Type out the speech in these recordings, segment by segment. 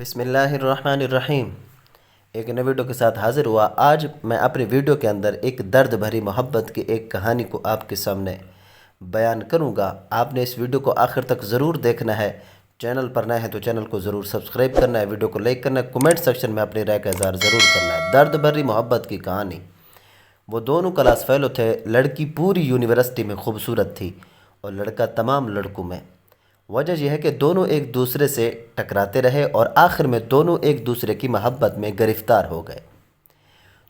بسم اللہ الرحمن الرحیم۔ ایک نئے ویڈیو کے ساتھ حاضر ہوا۔ آج میں اپنی ویڈیو کے اندر ایک درد بھری محبت کی ایک کہانی کو آپ کے سامنے بیان کروں گا۔ آپ نے اس ویڈیو کو آخر تک ضرور دیکھنا ہے۔ چینل پر نئے ہیں تو چینل کو ضرور سبسکرائب کرنا ہے، ویڈیو کو لائک کرنا ہے، کمنٹ سیکشن میں اپنی رائے کا اظہار ضرور کرنا ہے۔ درد بھری محبت کی کہانی۔ وہ دونوں کلاس فیلو تھے۔ لڑکی پوری یونیورسٹی میں خوبصورت تھی اور لڑکا تمام لڑکوں میں۔ وجہ یہ ہے کہ دونوں ایک دوسرے سے ٹکراتے رہے اور آخر میں دونوں ایک دوسرے کی محبت میں گرفتار ہو گئے۔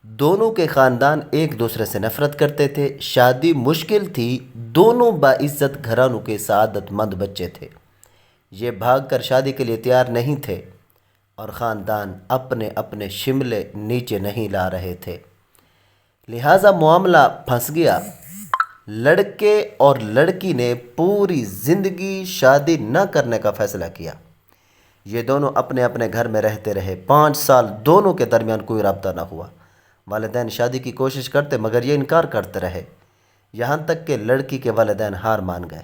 دونوں کے خاندان ایک دوسرے سے نفرت کرتے تھے۔ شادی مشکل تھی۔ دونوں باعزت گھرانوں کے سعادت مند بچے تھے۔ یہ بھاگ کر شادی کے لیے تیار نہیں تھے اور خاندان اپنے اپنے شملے نیچے نہیں لا رہے تھے، لہٰذا معاملہ پھنس گیا۔ لڑکے اور لڑکی نے پوری زندگی شادی نہ کرنے کا فیصلہ کیا۔ یہ دونوں اپنے اپنے گھر میں رہتے رہے۔ 5 سال دونوں کے درمیان کوئی رابطہ نہ ہوا۔ والدین شادی کی کوشش کرتے مگر یہ انکار کرتے رہے، یہاں تک کہ لڑکی کے والدین ہار مان گئے۔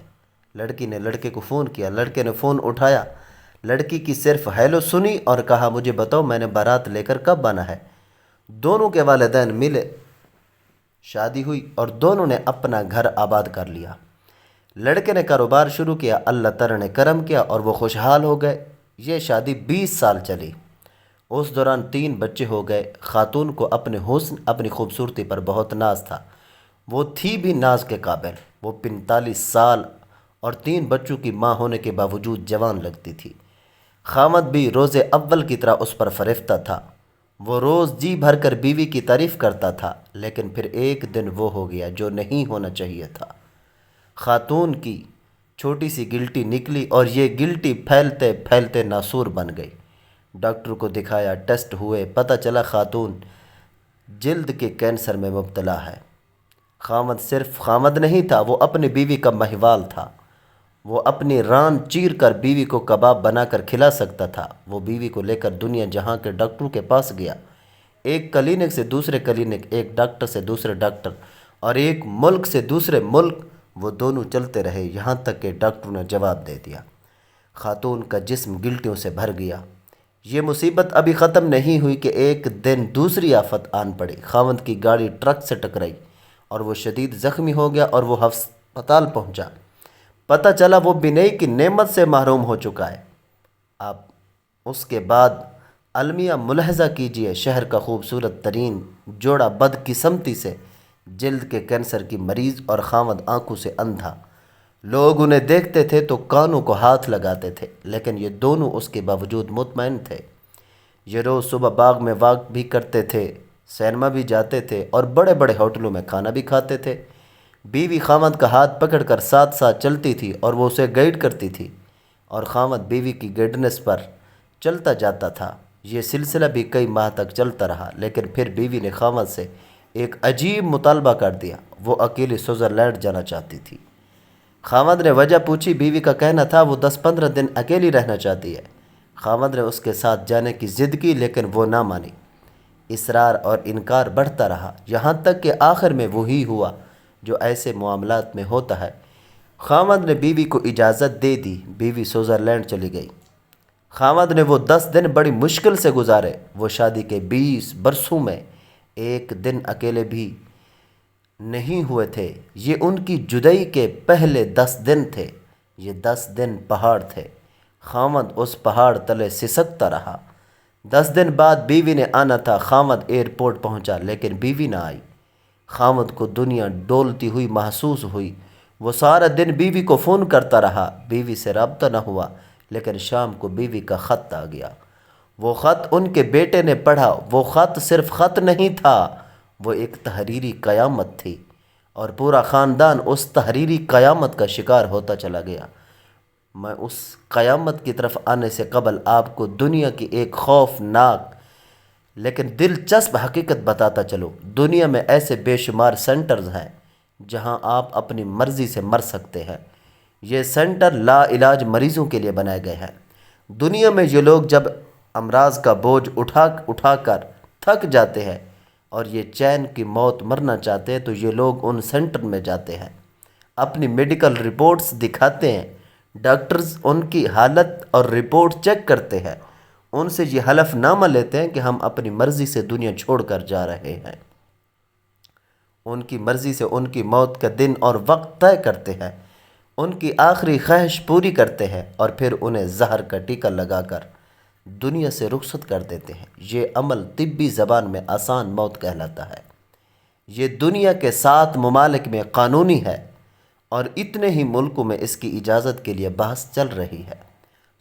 لڑکی نے لڑکے کو فون کیا، لڑکے نے فون اٹھایا، لڑکی کی صرف ہیلو سنی اور کہا مجھے بتاؤ میں نے بارات لے کر کب آنا ہے۔ دونوں کے والدین ملے، شادی ہوئی اور دونوں نے اپنا گھر آباد کر لیا۔ لڑکے نے کاروبار شروع کیا، اللہ تعالی نے کرم کیا اور وہ خوشحال ہو گئے۔ یہ شادی 20 سال چلی۔ اس دوران 3 بچے ہو گئے۔ خاتون کو اپنے حسن، اپنی خوبصورتی پر بہت ناز تھا۔ وہ تھی بھی ناز کے قابل۔ وہ 45 سال اور 3 بچوں کی ماں ہونے کے باوجود جوان لگتی تھی۔ خامد بھی روز اول کی طرح اس پر فریفتہ تھا۔ وہ روز جی بھر کر بیوی کی تعریف کرتا تھا، لیکن پھر ایک دن وہ ہو گیا جو نہیں ہونا چاہیے تھا۔ خاتون کی چھوٹی سی گلٹی نکلی اور یہ گلٹی پھیلتے پھیلتے ناسور بن گئی۔ ڈاکٹر کو دکھایا، ٹیسٹ ہوئے، پتہ چلا خاتون جلد کے کینسر میں مبتلا ہے۔ خامد صرف خامد نہیں تھا، وہ اپنی بیوی کا مہوال تھا۔ وہ اپنی ران چیر کر بیوی کو کباب بنا کر کھلا سکتا تھا۔ وہ بیوی کو لے کر دنیا جہاں کے ڈاکٹروں کے پاس گیا، ایک کلینک سے دوسرے کلینک، ایک ڈاکٹر سے دوسرے ڈاکٹر اور ایک ملک سے دوسرے ملک۔ وہ دونوں چلتے رہے یہاں تک کہ ڈاکٹروں نے جواب دے دیا۔ خاتون کا جسم گلٹیوں سے بھر گیا۔ یہ مصیبت ابھی ختم نہیں ہوئی کہ ایک دن دوسری آفت آن پڑی۔ خاوند کی گاڑی ٹرک سے ٹکرائی اور وہ شدید زخمی ہو گیا اور وہ ہسپتال پہنچا۔ پتہ چلا وہ بینائی کی نعمت سے محروم ہو چکا ہے۔ آپ اس کے بعد المیہ ملاحظہ کیجئے، شہر کا خوبصورت ترین جوڑا بدقسمتی سے جلد کے کینسر کی مریض اور خاوند آنکھوں سے اندھا۔ لوگ انہیں دیکھتے تھے تو کانوں کو ہاتھ لگاتے تھے، لیکن یہ دونوں اس کے باوجود مطمئن تھے۔ یہ روز صبح باغ میں واک بھی کرتے تھے، سینما بھی جاتے تھے اور بڑے بڑے ہوٹلوں میں کھانا بھی کھاتے تھے۔ بیوی خاوند کا ہاتھ پکڑ کر ساتھ ساتھ چلتی تھی اور وہ اسے گائیڈ کرتی تھی اور خاوند بیوی کی گائیڈنس پر چلتا جاتا تھا۔ یہ سلسلہ بھی کئی ماہ تک چلتا رہا، لیکن پھر بیوی نے خاوند سے ایک عجیب مطالبہ کر دیا۔ وہ اکیلی سوئٹزرلینڈ جانا چاہتی تھی۔ خاوند نے وجہ پوچھی، بیوی کا کہنا تھا وہ 10-15 دن اکیلی رہنا چاہتی ہے۔ خاوند نے اس کے ساتھ جانے کی ضد کی لیکن وہ نہ مانی۔ اصرار اور انکار بڑھتا رہا، یہاں تک کہ آخر میں وہی ہوا جو ایسے معاملات میں ہوتا ہے۔ خاوند نے بیوی کو اجازت دے دی، بیوی سوئٹزرلینڈ چلی گئی۔ خاوند نے وہ 10 دن بڑی مشکل سے گزارے۔ وہ شادی کے 20 برسوں میں ایک دن اکیلے بھی نہیں ہوئے تھے۔ یہ ان کی جدائی کے پہلے 10 دن تھے۔ یہ 10 دن پہاڑ تھے۔ خاوند اس پہاڑ تلے سسکتا رہا۔ 10 دن بعد بیوی نے آنا تھا۔ خاوند ایئرپورٹ پہنچا لیکن بیوی نہ آئی۔ خاوند کو دنیا ڈولتی ہوئی محسوس ہوئی۔ وہ سارا دن بیوی کو فون کرتا رہا، بیوی سے رابطہ نہ ہوا، لیکن شام کو بیوی کا خط آ گیا۔ وہ خط ان کے بیٹے نے پڑھا۔ وہ خط صرف خط نہیں تھا، وہ ایک تحریری قیامت تھی اور پورا خاندان اس تحریری قیامت کا شکار ہوتا چلا گیا۔ میں اس قیامت کی طرف آنے سے قبل آپ کو دنیا کی ایک خوفناک لیکن دلچسپ حقیقت بتاتا چلوں۔ دنیا میں ایسے بے شمار سینٹرز ہیں جہاں آپ اپنی مرضی سے مر سکتے ہیں۔ یہ سینٹر لا علاج مریضوں کے لیے بنائے گئے ہیں۔ دنیا میں یہ لوگ جب امراض کا بوجھ اٹھا کر تھک جاتے ہیں اور یہ چین کی موت مرنا چاہتے ہیں تو یہ لوگ ان سینٹر میں جاتے ہیں، اپنی میڈیکل رپورٹس دکھاتے ہیں، ڈاکٹرز ان کی حالت اور رپورٹ چیک کرتے ہیں، ان سے یہ حلف نامہ لیتے ہیں کہ ہم اپنی مرضی سے دنیا چھوڑ کر جا رہے ہیں، ان کی مرضی سے ان کی موت کا دن اور وقت طے کرتے ہیں، ان کی آخری خواہش پوری کرتے ہیں اور پھر انہیں زہر کا ٹیکہ لگا کر دنیا سے رخصت کر دیتے ہیں۔ یہ عمل طبی زبان میں آسان موت کہلاتا ہے۔ یہ دنیا کے 7 ممالک میں قانونی ہے اور اتنے ہی ملکوں میں اس کی اجازت کے لیے بحث چل رہی ہے۔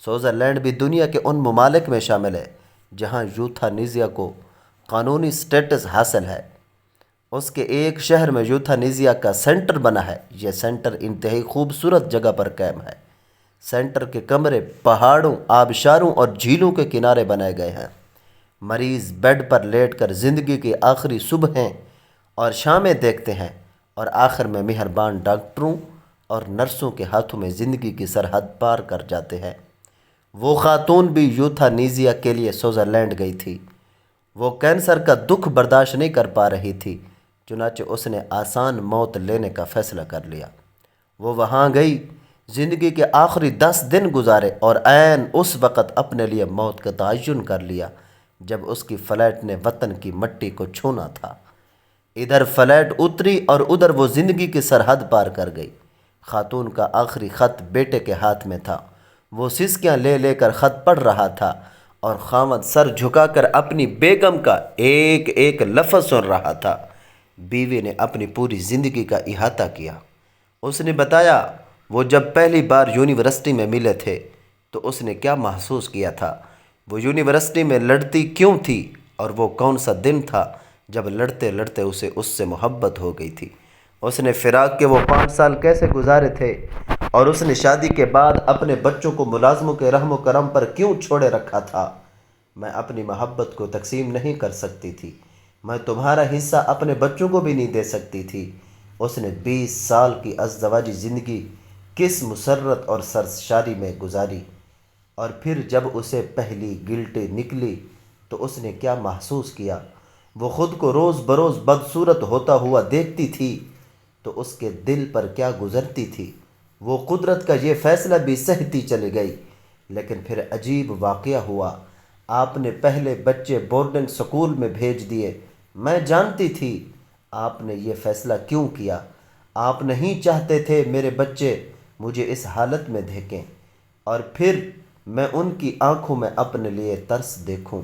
سوئٹزرلینڈ بھی دنیا کے ان ممالک میں شامل ہے جہاں یوتھانیزیا کو قانونی سٹیٹس حاصل ہے۔ اس کے ایک شہر میں یوتھانیزیا کا سینٹر بنا ہے۔ یہ سینٹر انتہائی خوبصورت جگہ پر قائم ہے۔ سینٹر کے کمرے پہاڑوں، آبشاروں اور جھیلوں کے کنارے بنائے گئے ہیں۔ مریض بیڈ پر لیٹ کر زندگی کی آخری صبحیں اور شامیں دیکھتے ہیں اور آخر میں مہربان ڈاکٹروں اور نرسوں کے ہاتھوں میں زندگی کی سرحد پار کر جاتے ہیں۔ وہ خاتون بھی یوتھانیزیا کے لیے سوئٹزرلینڈ گئی تھی۔ وہ کینسر کا دکھ برداشت نہیں کر پا رہی تھی، چنانچہ اس نے آسان موت لینے کا فیصلہ کر لیا۔ وہ وہاں گئی، زندگی کے آخری 10 دن گزارے اور عین اس وقت اپنے لیے موت کا تعین کر لیا جب اس کی فلائٹ نے وطن کی مٹی کو چھونا تھا۔ ادھر فلائٹ اتری اور ادھر وہ زندگی کی سرحد پار کر گئی۔ خاتون کا آخری خط بیٹے کے ہاتھ میں تھا۔ وہ سسکیاں لے لے کر خط پڑھ رہا تھا اور خاوند سر جھکا کر اپنی بیگم کا ایک ایک لفظ سن رہا تھا۔ بیوی نے اپنی پوری زندگی کا احاطہ کیا۔ اس نے بتایا وہ جب پہلی بار یونیورسٹی میں ملے تھے تو اس نے کیا محسوس کیا تھا، وہ یونیورسٹی میں لڑتی کیوں تھی اور وہ کون سا دن تھا جب لڑتے لڑتے اسے اس سے محبت ہو گئی تھی۔ اس نے فراق کے وہ 5 سال کیسے گزارے تھے اور اس نے شادی کے بعد اپنے بچوں کو ملازموں کے رحم و کرم پر کیوں چھوڑے رکھا تھا۔ میں اپنی محبت کو تقسیم نہیں کر سکتی تھی، میں تمہارا حصہ اپنے بچوں کو بھی نہیں دے سکتی تھی۔ اس نے 20 سال کی ازدواجی زندگی کس مسرت اور سرشاری میں گزاری، اور پھر جب اسے پہلی گلٹی نکلی تو اس نے کیا محسوس کیا۔ وہ خود کو روز بروز بدصورت ہوتا ہوا دیکھتی تھی تو اس کے دل پر کیا گزرتی تھی۔ وہ قدرت کا یہ فیصلہ بھی سہتی چلی گئی، لیکن پھر عجیب واقعہ ہوا۔ آپ نے پہلے بچے بورڈنگ سکول میں بھیج دیے۔ میں جانتی تھی آپ نے یہ فیصلہ کیوں کیا۔ آپ نہیں چاہتے تھے میرے بچے مجھے اس حالت میں دیکھیں اور پھر میں ان کی آنکھوں میں اپنے لیے ترس دیکھوں۔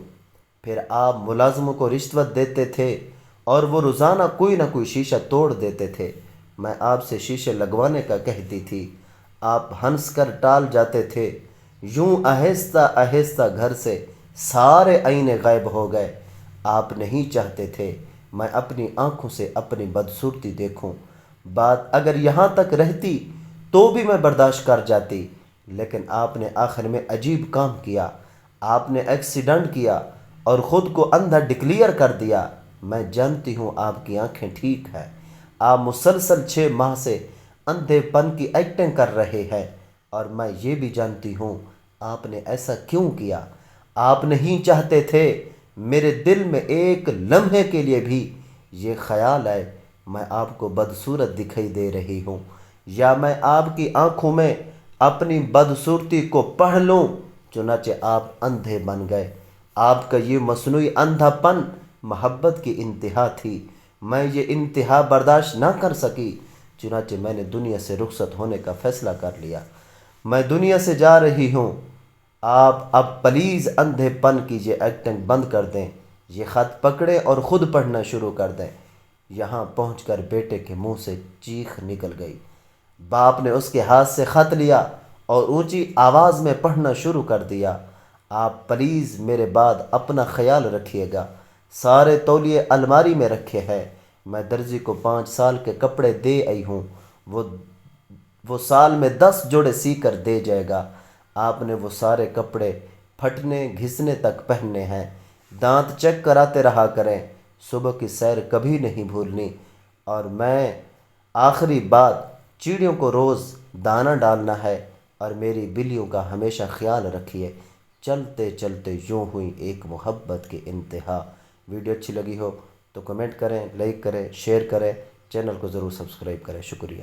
پھر آپ ملازموں کو رشوت دیتے تھے اور وہ روزانہ کوئی نہ کوئی شیشہ توڑ دیتے تھے۔ میں آپ سے شیشے لگوانے کا کہتی تھی، آپ ہنس کر ٹال جاتے تھے۔ یوں آہستہ آہستہ گھر سے سارے آئینے غائب ہو گئے۔ آپ نہیں چاہتے تھے میں اپنی آنکھوں سے اپنی بدصورتی دیکھوں۔ بات اگر یہاں تک رہتی تو بھی میں برداشت کر جاتی، لیکن آپ نے آخر میں عجیب کام کیا۔ آپ نے ایکسیڈنٹ کیا اور خود کو اندھا ڈکلیئر کر دیا۔ میں جانتی ہوں آپ کی آنکھیں ٹھیک ہیں۔ آپ مسلسل 6 ماہ سے اندھے پن کی ایکٹنگ کر رہے ہیں اور میں یہ بھی جانتی ہوں آپ نے ایسا کیوں کیا۔ آپ نہیں چاہتے تھے میرے دل میں ایک لمحے کے لیے بھی یہ خیال آئے میں آپ کو بدصورت دکھائی دے رہی ہوں یا میں آپ کی آنکھوں میں اپنی بدصورتی کو پڑھ لوں۔ چنانچہ آپ اندھے بن گئے۔ آپ کا یہ مصنوعی اندھا پن محبت کی انتہا تھی۔ میں یہ انتہا برداشت نہ کر سکی، چنانچہ میں نے دنیا سے رخصت ہونے کا فیصلہ کر لیا۔ میں دنیا سے جا رہی ہوں۔ آپ اب پلیز اندھے پن کی یہ ایکٹنگ بند کر دیں، یہ خط پکڑیں اور خود پڑھنا شروع کر دیں۔ یہاں پہنچ کر بیٹے کے منہ سے چیخ نکل گئی۔ باپ نے اس کے ہاتھ سے خط لیا اور اونچی آواز میں پڑھنا شروع کر دیا۔ آپ پلیز میرے بعد اپنا خیال رکھیے گا۔ سارے تولیے الماری میں رکھے ہیں۔ میں درزی کو 5 سال کے کپڑے دے آئی ہوں، وہ سال میں 10 جوڑے سی کر دے جائے گا۔ آپ نے وہ سارے کپڑے پھٹنے گھسنے تک پہننے ہیں۔ دانت چیک کراتے رہا کریں، صبح کی سیر کبھی نہیں بھولنی۔ اور میں آخری بات، چڑیوں کو روز دانہ ڈالنا ہے اور میری بلیوں کا ہمیشہ خیال رکھیے۔ چلتے چلتے یوں ہوئی ایک محبت کی انتہا۔ ویڈیو اچھی لگی ہو تو کمنٹ کریں، لائک کریں، شیئر کریں، چینل کو ضرور سبسکرائب کریں۔ شکریہ۔